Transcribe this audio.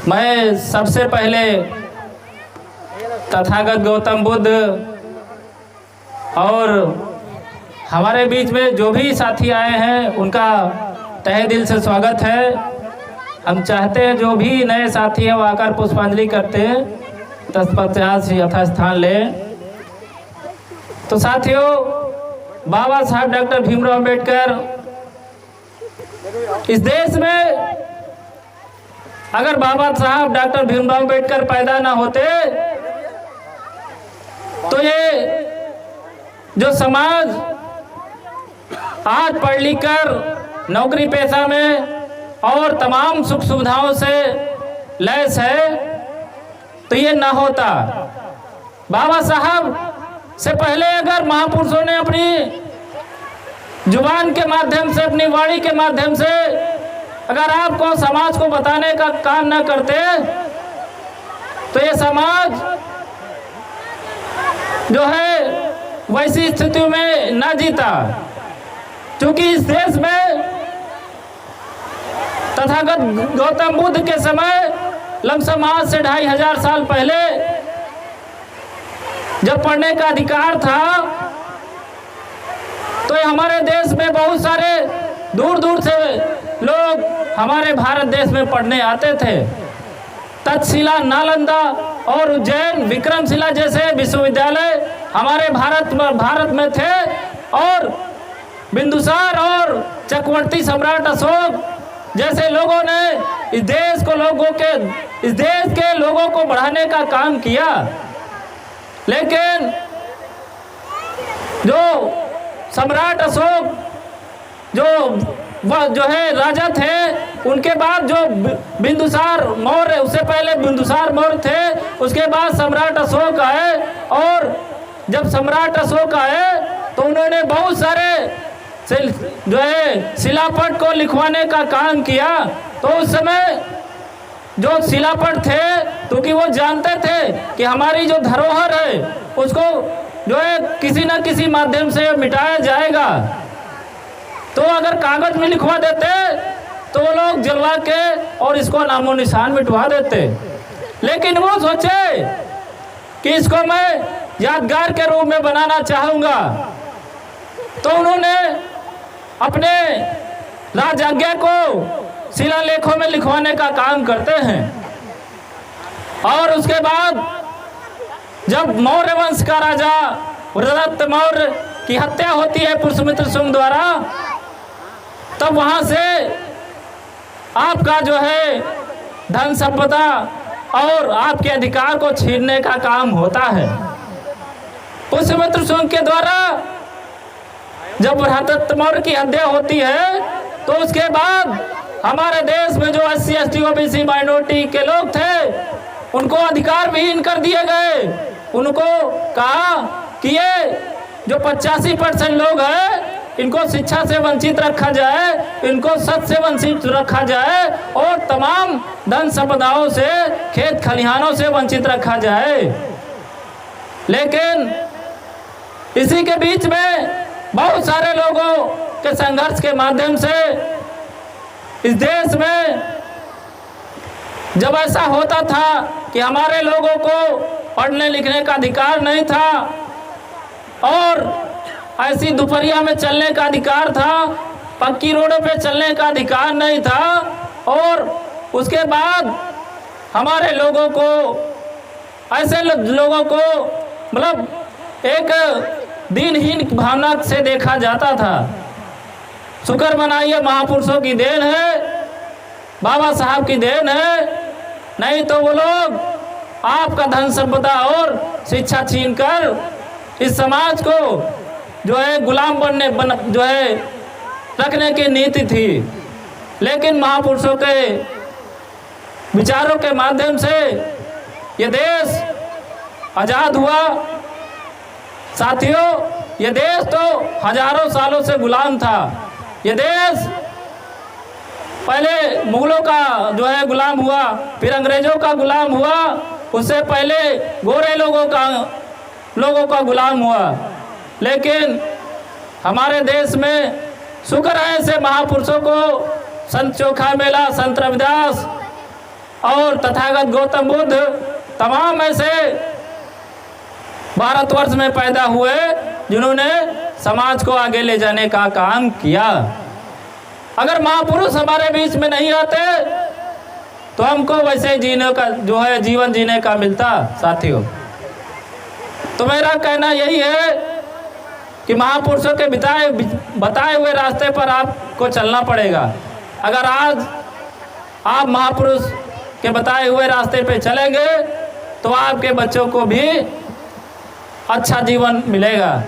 मैं सबसे पहले तथागत गौतम बुद्ध और हमारे बीच में जो भी साथी आए हैं उनका तहे दिल से स्वागत है। हम चाहते हैं जो भी नए साथी हैं वो आकर पुष्पांजलि करते हैं, तत्पश्चात से यथास्थान लें। तो साथियों, बाबा साहब डॉक्टर भीमराव अंबेडकर इस देश में, अगर बाबा साहब डॉक्टर भीमराव अंबेडकर पैदा ना होते तो ये जो समाज आज पढ़ लिख कर नौकरी पेशा में और तमाम सुख सुविधाओं से लैस है, तो ये ना होता। बाबा साहब से पहले अगर महापुरुषों ने अपनी जुबान के माध्यम से, अपनी वाणी के माध्यम से अगर आपको समाज को बताने का काम ना करते तो ये समाज जो है वैसी स्थिति में ना जीता। क्योंकि इस देश में तथागत गौतम बुद्ध के समय लमसम आज से 2500 साल पहले जब पढ़ने का अधिकार था तो हमारे देश में बहुत सारे दूर दूर से लोग हमारे भारत देश में पढ़ने आते थे। तक्षशिला, नालंदा और उज्जैन, विक्रमशिला जैसे विश्वविद्यालय हमारे भारत में थे और बिंदुसार और चक्रवर्ती सम्राट अशोक जैसे लोगों ने इस देश के लोगों को बढ़ाने का काम किया। लेकिन जो सम्राट अशोक जो है राजा थे, उनके बाद जो बिंदुसार मौर्य, उससे पहले बिंदुसार मौर्य थे, उसके बाद सम्राट अशोक आए। और जब सम्राट अशोक आए तो उन्होंने बहुत सारे जो है शिलापट को लिखवाने का काम किया। तो उस समय जो शिलापट थे, क्योंकि वो जानते थे कि हमारी जो धरोहर है उसको जो है किसी न किसी माध्यम से मिटाया जाएगा, तो अगर कागज में लिखवा देते तो वो लोग जलवा के और इसको नामो निशान मिटवा देते। लेकिन वो सोचे कि इसको मैं यादगार के रूप में बनाना चाहूँगा, तो उन्होंने अपने राजआज्ञा को शिलालेखों में लिखवाने का काम करते हैं। और उसके बाद जब मौर्य वंश का राजा उदयदत्त मौर्य की हत्या होती है पुष्यमित्र शुंग द्वारा, तब वहां से आपका जो है धन संपदा और आपके अधिकार को छीनने का काम होता है। पुष्यमित्र शुंग के द्वारा जब उदयदत्त मौर्य की हत्या होती है तो उसके बाद हमारे देश में जो SC ST OBC माइनॉरिटी के लोग थे उनको अधिकार विहीन कर दिए गए। उनको कहा कि ये जो 85% लोग हैं इनको शिक्षा से वंचित रखा जाए, इनको सत से वंचित रखा जाए और तमाम धन संपदाओं से, खेत खलिहानों से वंचित रखा जाए। लेकिन इसी के बीच में बहुत सारे लोगों के संघर्ष के माध्यम से इस देश में जब ऐसा होता था कि हमारे लोगों को पढ़ने लिखने का अधिकार नहीं था और ऐसी दोपहरिया में चलने का अधिकार था, पक्की रोडों पे चलने का अधिकार नहीं था, और उसके बाद हमारे लोगों को, ऐसे लोगों को मतलब एक दीनहीन भावना से देखा जाता था। शुक्र मनाइए, महापुरुषों की देन है, बाबा साहब की देन है, नहीं तो वो लोग आपका धन संपदा और शिक्षा छीनकर इस समाज को जो है गुलाम जो है रखने की नीति थी। लेकिन महापुरुषों के विचारों के माध्यम से ये देश आज़ाद हुआ। साथियों, ये देश तो हजारों सालों से गुलाम था। ये देश पहले मुगलों का जो है गुलाम हुआ, फिर अंग्रेजों का गुलाम हुआ, उससे पहले गोरे लोगों का गुलाम हुआ। लेकिन हमारे देश में शुक्र है ऐसे महापुरुषों को, संत चोखा मेला, संत रविदास और तथागत गौतम बुद्ध तमाम ऐसे भारतवर्ष में पैदा हुए जिन्होंने समाज को आगे ले जाने का काम किया। अगर महापुरुष हमारे बीच में नहीं आते तो हमको वैसे जीने का जो है जीवन जीने का मिलता साथियों। तो मेरा कहना यही है कि महापुरुषों के बताए हुए रास्ते पर आपको चलना पड़ेगा। अगर आज आप महापुरुष के बताए हुए रास्ते पे चलेंगे तो आपके बच्चों को भी अच्छा जीवन मिलेगा।